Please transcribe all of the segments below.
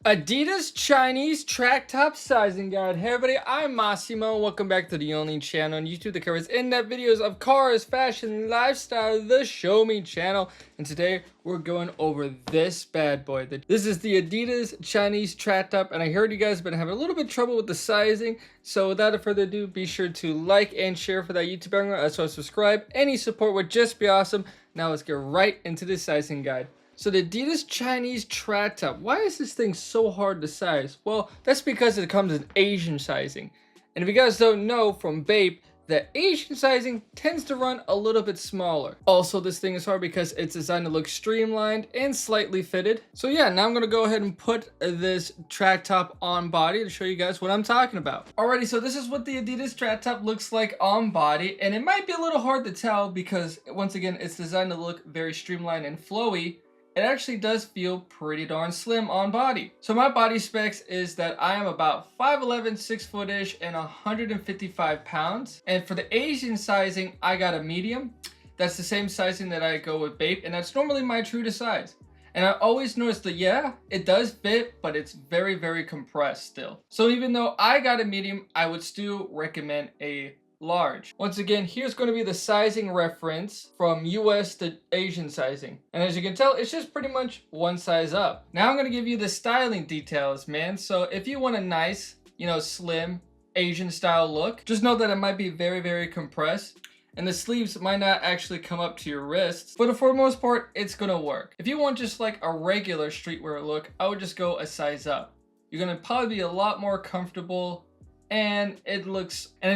Adidas Chinese track top sizing guide. Hey everybody, I'm Massimo. Welcome back to the only channel on YouTube that covers in-depth videos of cars, fashion, lifestyle, the Show Me channel. And today we're going over this bad boy. This is the Adidas Chinese track top, and I heard you guys have been having a little bit of trouble with the sizing. So without further ado, be sure to like and share for that YouTube channel, as well as subscribe. Any support would just be awesome. Now let's get right into the sizing guide. So the Adidas Chinese track top, why is this thing so hard to size? Well, that's because it comes in Asian sizing. And if you guys don't know from Bape, the Asian sizing tends to run a little bit smaller. Also, this thing is hard because it's designed to look streamlined and slightly fitted. So yeah, now I'm gonna go ahead and put this track top on body to show you guys what I'm talking about. Alrighty, so this is what the Adidas track top looks like on body, and it might be a little hard to tell because once again, it's designed to look very streamlined and flowy. It actually does feel pretty darn slim on body. So my body specs is that I am about 5'11", 6 foot-ish, and 155 pounds. And for the Asian sizing, I got a medium. That's the same sizing that I go with Bape, and that's normally my true to size. And I always notice that, yeah, it does fit, but it's very, very compressed still. So even though I got a medium, I would still recommend a large. Once again, here's going to be the sizing reference from US to Asian sizing. And as you can tell, it's just pretty much one size up. Now I'm going to give you the styling details, man. So if you want a nice, slim Asian style look, just know that it might be very, very compressed. And the sleeves might not actually come up to your wrists, but for the most part, it's going to work. If you want just like a regular streetwear look, I would just go a size up. You're going to probably be a lot more comfortable, and it's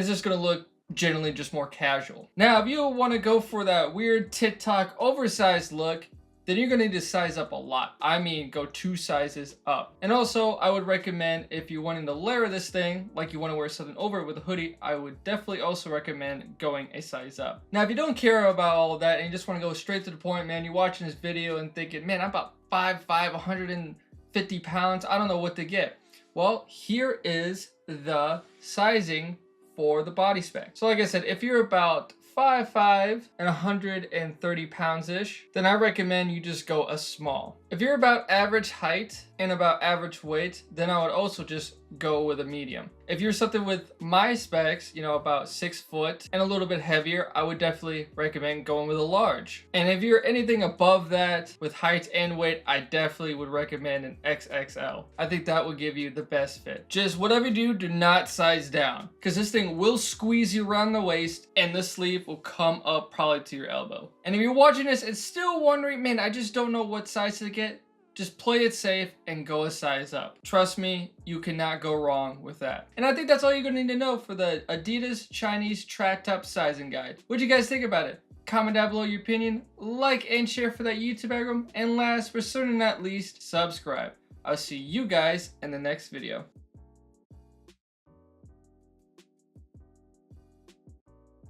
just going to look generally just more casual. Now, if you want to go for that weird TikTok oversized look, then you're going to need to size up a lot. I mean, go 2 sizes up. And also, I would recommend if you're wanting to layer this thing, like you want to wear something over it with a hoodie, I would definitely also recommend going a size up. Now, if you don't care about all of that and you just want to go straight to the point, man, you're watching this video and thinking, man, I'm about 5'5", 150 pounds, I don't know what to get. Well, here is the sizing for the body spec. So like I said, if you're about 5'5" and 130 pounds-ish, then I recommend you just go a small. If you're about average height and about average weight, then I would also just go with a medium. If you're something with my specs, about 6 foot and a little bit heavier, I would definitely recommend going with a large. And if you're anything above that with height and weight, I definitely would recommend an XXL. I think that will give you the best fit. Just whatever you do, do not size down, because this thing will squeeze you around the waist and the sleeve will come up probably to your elbow. And if you're watching this and still wondering, man, I just don't know what size to get, just play it safe and go a size up. Trust me, you cannot go wrong with that. And I think that's all you're gonna need to know for the Adidas Chinese track top sizing guide. What do you guys think about it? Comment down below your opinion, like and share for that YouTube algorithm, and last but certainly not least, subscribe. I'll see you guys in the next video.